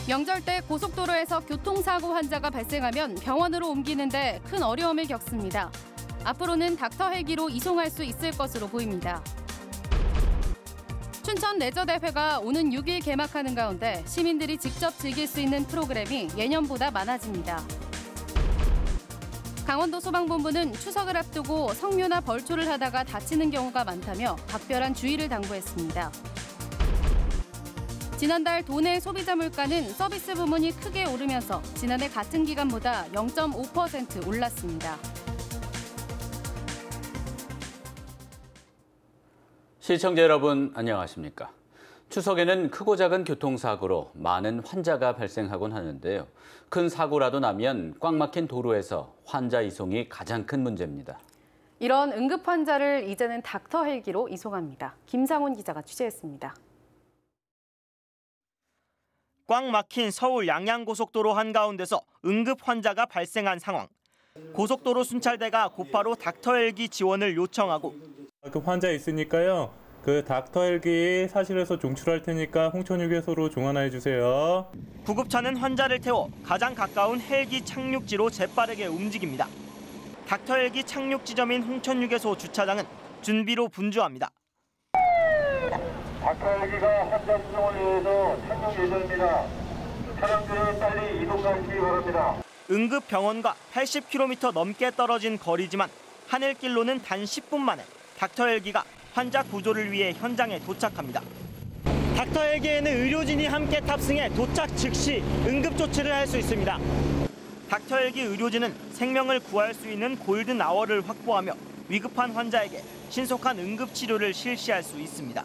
명절 때 고속도로에서 교통사고 환자가 발생하면 병원으로 옮기는데 큰 어려움을 겪습니다. 앞으로는 닥터 헬기로 이송할 수 있을 것으로 보입니다. 춘천 레저대회가 오는 6일 개막하는 가운데 시민들이 직접 즐길 수 있는 프로그램이 예년보다 많아집니다. 강원도 소방본부는 추석을 앞두고 성묘나 벌초를 하다가 다치는 경우가 많다며 각별한 주의를 당부했습니다. 지난달 도내 소비자 물가는 서비스 부문이 크게 오르면서 지난해 같은 기간보다 0.5% 올랐습니다. 시청자 여러분 안녕하십니까? 추석에는 크고 작은 교통사고로 많은 환자가 발생하곤 하는데요. 큰 사고라도 나면 꽉 막힌 도로에서 환자 이송이 가장 큰 문제입니다. 이런 응급 환자를 이제는 닥터 헬기로 이송합니다. 김상훈 기자가 취재했습니다. 꽉 막힌 서울 양양고속도로 한가운데서 응급 환자가 발생한 상황. 고속도로 순찰대가 곧바로 닥터 헬기 지원을 요청하고 그 환자 있으니까요. 그 닥터 헬기 사실에서 종출할 테니까 홍천휴게소로 종안해 주세요. 구급차는 환자를 태워 가장 가까운 헬기 착륙지로 재빠르게 움직입니다. 닥터 헬기 착륙 지점인 홍천휴게소 주차장은 준비로 분주합니다. 닥터 헬기가 환자 수송을 위해서 착륙 예정입니다. 차량들은 빨리 이동하시기 바랍니다. 응급병원과 80km 넘게 떨어진 거리지만 하늘길로는 단 10분 만에 닥터 헬기가 환자 구조를 위해 현장에 도착합니다. 닥터 헬기에는 의료진이 함께 탑승해 도착 즉시 응급조치를 할 수 있습니다. 닥터 헬기 의료진은 생명을 구할 수 있는 골든 아워를 확보하며 위급한 환자에게 신속한 응급치료를 실시할 수 있습니다.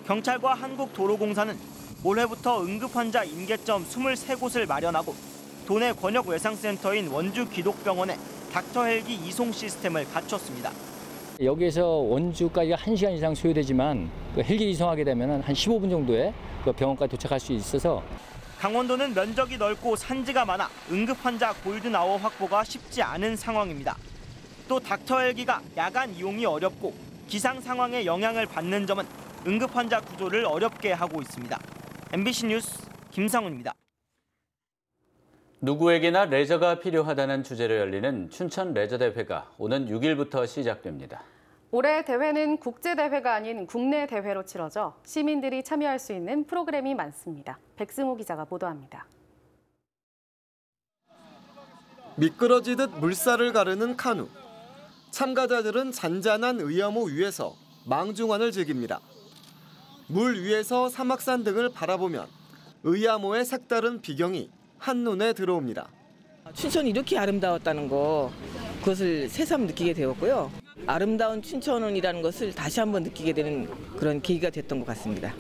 경찰과 한국도로공사는 올해부터 응급환자 임계점 23곳을 마련하고 도내 권역외상센터인 원주기독병원에 닥터 헬기 이송 시스템을 갖췄습니다. 여기에서 원주까지 1시간 이상 소요되지만 헬기 이송하게 되면 한 15분 정도에 병원까지 도착할 수 있어서 강원도는 면적이 넓고 산지가 많아 응급환자 골든아워 확보가 쉽지 않은 상황입니다. 또 닥터 헬기가 야간 이용이 어렵고 기상 상황에 영향을 받는 점은 응급환자 구조를 어렵게 하고 있습니다. MBC 뉴스 김상훈입니다. 누구에게나 레저가 필요하다는 주제로 열리는 춘천 레저대회가 오는 6일부터 시작됩니다. 올해 대회는 국제대회가 아닌 국내 대회로 치러져 시민들이 참여할 수 있는 프로그램이 많습니다. 백승호 기자가 보도합니다. 미끄러지듯 물살을 가르는 카누. 참가자들은 잔잔한 의암호 위에서 망중환을 즐깁니다. 물 위에서 사막산 등을 바라보면 의암호의 색다른 비경이 한눈에 들어옵니다. 춘천이 이렇게 아름다웠다는 거, 그것을 새삼 느끼게 되었고요. 아름다운 춘천이라는 것을 다시 한번 느끼게 되는 그런 계기가 됐던 것 같습니다.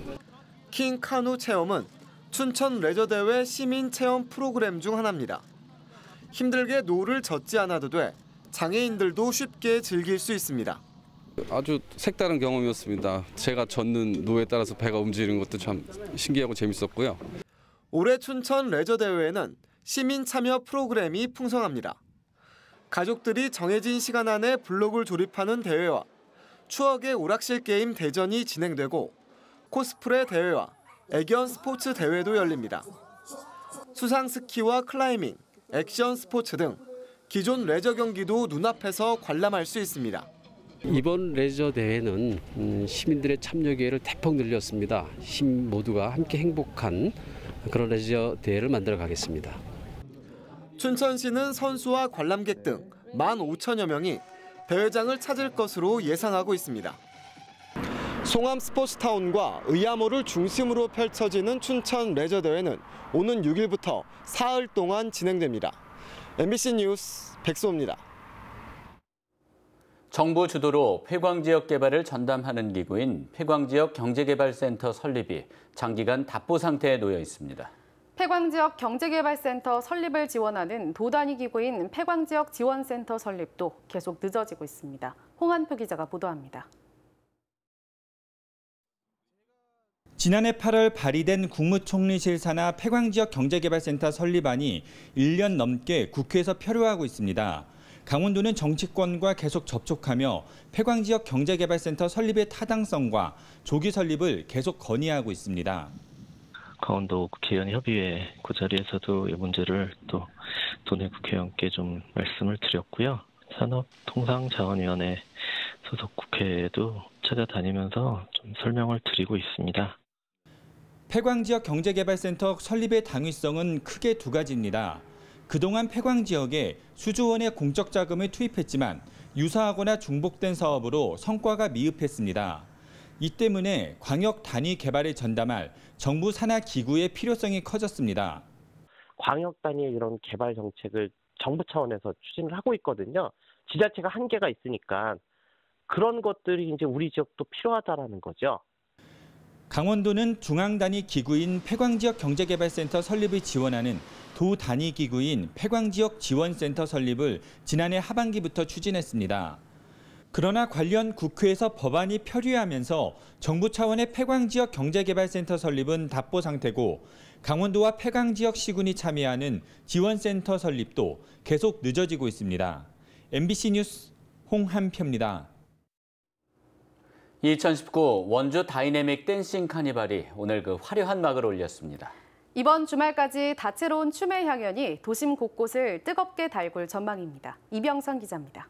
킹 카누 체험은 춘천 레저대회 시민 체험 프로그램 중 하나입니다. 힘들게 노를 젓지 않아도 돼 장애인들도 쉽게 즐길 수 있습니다. 아주 색다른 경험이었습니다. 제가 젓는 노에 따라서 배가 움직이는 것도 참 신기하고 재밌었고요. 올해 춘천 레저대회에는 시민 참여 프로그램이 풍성합니다. 가족들이 정해진 시간 안에 블록을 조립하는 대회와 추억의 오락실 게임 대전이 진행되고 코스프레 대회와 애견 스포츠 대회도 열립니다. 수상 스키와 클라이밍, 액션 스포츠 등 기존 레저 경기도 눈앞에서 관람할 수 있습니다. 이번 레저 대회는 시민들의 참여 기회를 대폭 늘렸습니다. 시민 모두가 함께 행복한 그런 레저 대회를 만들어 가겠습니다. 춘천시는 선수와 관람객 등 15,000여 명이 대회장을 찾을 것으로 예상하고 있습니다. 송암 스포츠타운과 의암호를 중심으로 펼쳐지는 춘천 레저 대회는 오는 6일부터 사흘 동안 진행됩니다. MBC 뉴스 백소입니다. 정부 주도로 폐광지역 개발을 전담하는 기구인 폐광지역경제개발센터 설립이 장기간 답보 상태에 놓여 있습니다. 폐광지역 경제개발센터 설립을 지원하는 도단위 기구인 폐광지역지원센터 설립도 계속 늦어지고 있습니다. 홍한표 기자가 보도합니다. 지난해 8월 발의된 국무총리실 산하 폐광지역 경제개발센터 설립안이 1년 넘게 국회에서 표류하고 있습니다. 강원도는 정치권과 계속 접촉하며 폐광지역 경제개발센터 설립의 타당성과 조기 설립을 계속 건의하고 있습니다. 강원도 국회의원 협의회 그 자리에서도 이 문제를 또 도내 국회의원께 좀 말씀을 드렸고요. 산업통상자원위원회 소속 국회에도 찾아다니면서 좀 설명을 드리고 있습니다. 폐광지역 경제개발센터 설립의 당위성은 크게 두 가지입니다. 그동안 폐광지역에 수조 원의 공적 자금을 투입했지만 유사하거나 중복된 사업으로 성과가 미흡했습니다. 이 때문에 광역 단위 개발을 전담할 정부 산하 기구의 필요성이 커졌습니다. 광역 단위의 이런 개발 정책을 정부 차원에서 추진을 하고 있거든요. 지자체가 한계가 있으니까 그런 것들이 이제 우리 지역도 필요하다라는 거죠. 강원도는 중앙 단위 기구인 폐광지역 경제개발센터 설립을 지원하는 도 단위 기구인 폐광지역 지원센터 설립을 지난해 하반기부터 추진했습니다. 그러나 관련 국회에서 법안이 표류하면서 정부 차원의 폐광지역 경제개발센터 설립은 답보 상태고 강원도와 폐광지역 시군이 참여하는 지원센터 설립도 계속 늦어지고 있습니다. MBC 뉴스 홍한표입니다. 2019 원주 다이내믹 댄싱 카니발이 오늘 그 화려한 막을 올렸습니다. 이번 주말까지 다채로운 춤의 향연이 도심 곳곳을 뜨겁게 달굴 전망입니다. 이병선 기자입니다.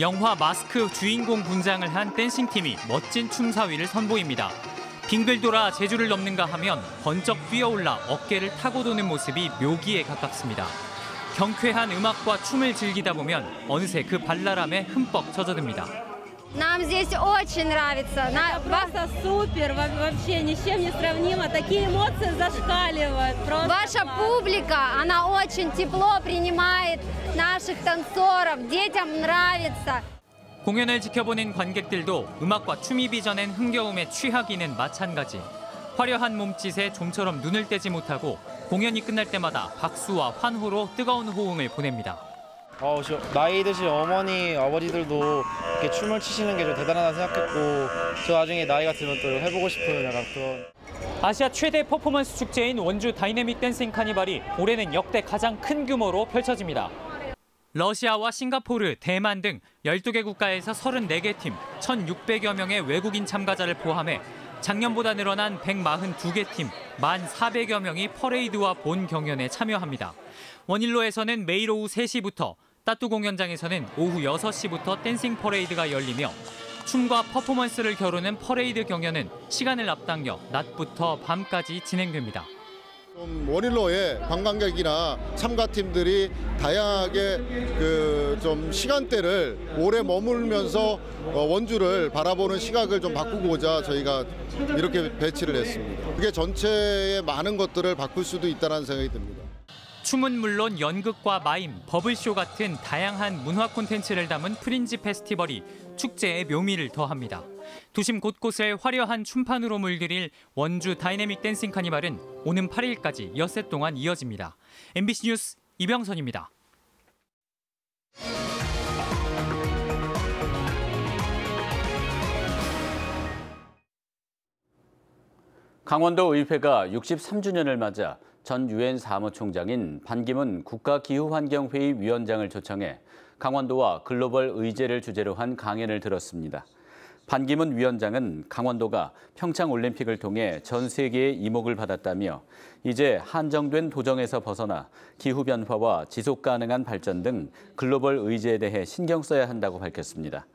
영화 마스크 주인공 분장을 한 댄싱팀이 멋진 춤사위를 선보입니다. 빙글 돌아 제주를 넘는가 하면 번쩍 뛰어올라 어깨를 타고 도는 모습이 묘기에 가깝습니다. 경쾌한 음악과 춤을 즐기다 보면 어느새 그 발랄함에 흠뻑 젖어듭니다. Нам здесь очень нравится. Просто супер, вообще ни с чем не сравнимо. Такие эмоции зашкаливают. Ваша публика, она очень тепло принимает наших танцоров. Детям нравится. 공연을 지켜보는 관객들도 음악과 춤이 빚어낸 흥겨움에 취하기는 마찬가지. 화려한 몸짓에 좀처럼 눈을 떼지 못하고 공연이 끝날 때마다 박수와 환호로 뜨거운 호응을 보냅니다. 나이 드신 어머니, 아버지들도 이렇게 춤을 추시는 게 좀 대단하다 생각했고 저 나중에 나이가 들면 또 해보고 싶은 약간 그런. 아시아 최대 퍼포먼스 축제인 원주 다이내믹 댄싱 카니발이 올해는 역대 가장 큰 규모로 펼쳐집니다. 러시아와 싱가포르, 대만 등 12개 국가에서 34개 팀, 1,600여 명의 외국인 참가자를 포함해 작년보다 늘어난 142개 팀, 1,400여 명이 퍼레이드와 본 경연에 참여합니다. 원일로에서는 매일 오후 3시부터, 따뚜 공연장에서는 오후 6시부터 댄싱 퍼레이드가 열리며 춤과 퍼포먼스를 겨루는 퍼레이드 경연은 시간을 앞당겨 낮부터 밤까지 진행됩니다. 원일로의 관광객이나 참가팀들이 다양하게 좀 시간대를 오래 머물면서 원주를 바라보는 시각을 좀 바꾸고자 저희가 이렇게 배치를 했습니다. 그게 전체의 많은 것들을 바꿀 수도 있다는 생각이 듭니다. 춤은 물론 연극과 마임, 버블쇼 같은 다양한 문화 콘텐츠를 담은 프린지 페스티벌이 축제의 묘미를 더합니다. 도심 곳곳을 화려한 춤판으로 물들일 원주 다이내믹 댄싱 카니발은 오는 8일까지 엿새 동안 이어집니다. MBC 뉴스 이병선입니다. 강원도 의회가 63주년을 맞아 전 유엔 사무총장인 반기문 국가기후환경회의 위원장을 초청해 강원도와 글로벌 의제를 주제로 한 강연을 들었습니다. 반기문 위원장은 강원도가 평창올림픽을 통해 전 세계의 이목을 받았다며 이제 한정된 도정에서 벗어나 기후변화와 지속가능한 발전 등 글로벌 의제에 대해 신경 써야 한다고 밝혔습니다.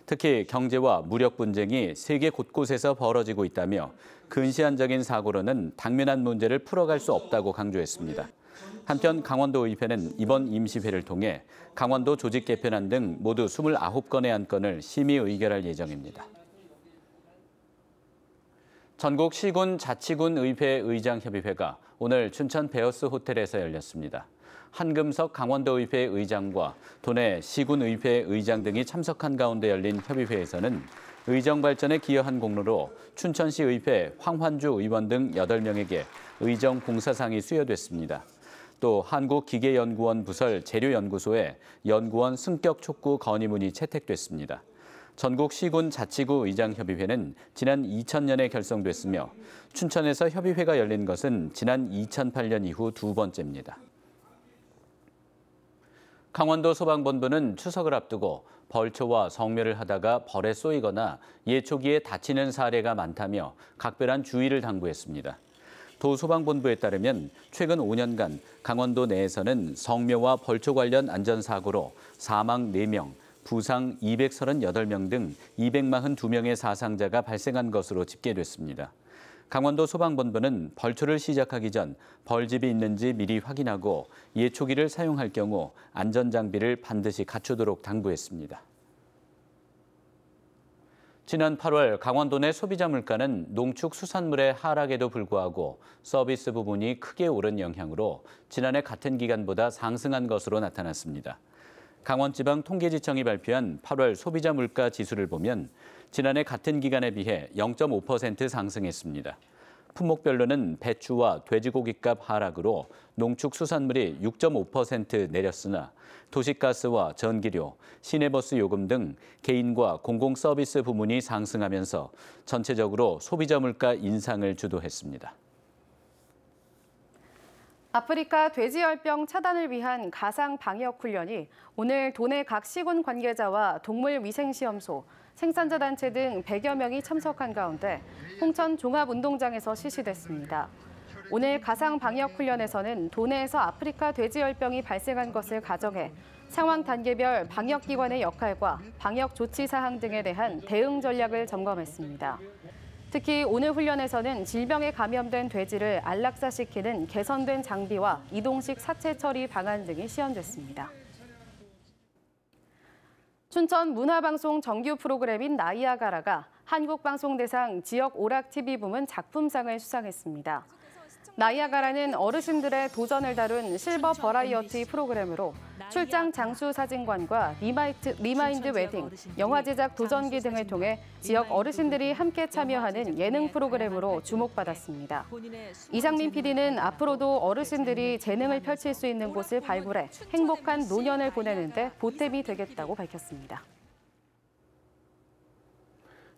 특히 경제와 무력 분쟁이 세계 곳곳에서 벌어지고 있다며 근시안적인 사고로는 당면한 문제를 풀어갈 수 없다고 강조했습니다. 한편 강원도의회는 이번 임시회를 통해 강원도 조직 개편안 등 모두 29건의 안건을 심의 의결할 예정입니다. 전국 시군 자치군 의회 의장협의회가 오늘 춘천 베어스 호텔에서 열렸습니다. 한금석 강원도의회 의장과 도내 시군의회 의장 등이 참석한 가운데 열린 협의회에서는 의정 발전에 기여한 공로로 춘천시 의회 황환주 의원 등 8명에게 의정 봉사상이 수여됐습니다. 또 한국기계연구원 부설 재료연구소에 연구원 승격 촉구 건의문이 채택됐습니다. 전국 시군 자치구 의장협의회는 지난 2000년에 결성됐으며 춘천에서 협의회가 열린 것은 지난 2008년 이후 두 번째입니다. 강원도 소방본부는 추석을 앞두고 벌초와 성묘를 하다가 벌에 쏘이거나 예초기에 다치는 사례가 많다며 각별한 주의를 당부했습니다. 도소방본부에 따르면 최근 5년간 강원도 내에서는 성묘와 벌초 관련 안전사고로 사망 4명, 부상 238명 등 242명의 사상자가 발생한 것으로 집계됐습니다. 강원도 소방본부는 벌초를 시작하기 전 벌집이 있는지 미리 확인하고 예초기를 사용할 경우 안전장비를 반드시 갖추도록 당부했습니다. 지난 8월 강원도 내 소비자 물가는 농축수산물의 하락에도 불구하고 서비스 부분이 크게 오른 영향으로 지난해 같은 기간보다 상승한 것으로 나타났습니다. 강원지방통계지청이 발표한 8월 소비자 물가 지수를 보면 지난해 같은 기간에 비해 0.5% 상승했습니다. 품목별로는 배추와 돼지고기값 하락으로 농축수산물이 6.5% 내렸으나 도시가스와 전기료, 시내버스 요금 등 개인과 공공서비스 부문이 상승하면서 전체적으로 소비자 물가 인상을 주도했습니다. 아프리카 돼지열병 차단을 위한 가상 방역 훈련이 오늘 도내 각 시군 관계자와 동물위생시험소, 생산자 단체 등 100여 명이 참석한 가운데 홍천 종합운동장에서 실시됐습니다. 오늘 가상 방역 훈련에서는 도내에서 아프리카 돼지열병이 발생한 것을 가정해 상황 단계별 방역기관의 역할과 방역 조치 사항 등에 대한 대응 전략을 점검했습니다. 특히 오늘 훈련에서는 질병에 감염된 돼지를 안락사시키는 개선된 장비와 이동식 사체 처리 방안 등이 시연됐습니다. 춘천 문화방송 정규 프로그램인 나이아가라가 한국방송대상 지역 오락 TV 부문 작품상을 수상했습니다. 나이아가라는 어르신들의 도전을 다룬 실버 버라이어티 프로그램으로 출장 장수 사진관과 리마인드 웨딩, 영화 제작 도전기 등을 통해 지역 어르신들이 함께 참여하는 예능 프로그램으로 주목받았습니다. 이상민 PD는 앞으로도 어르신들이 재능을 펼칠 수 있는 곳을 발굴해 행복한 노년을 보내는 데 보탬이 되겠다고 밝혔습니다.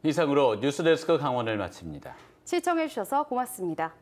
이상으로 뉴스데스크 강원을 마칩니다. 시청해주셔서 고맙습니다.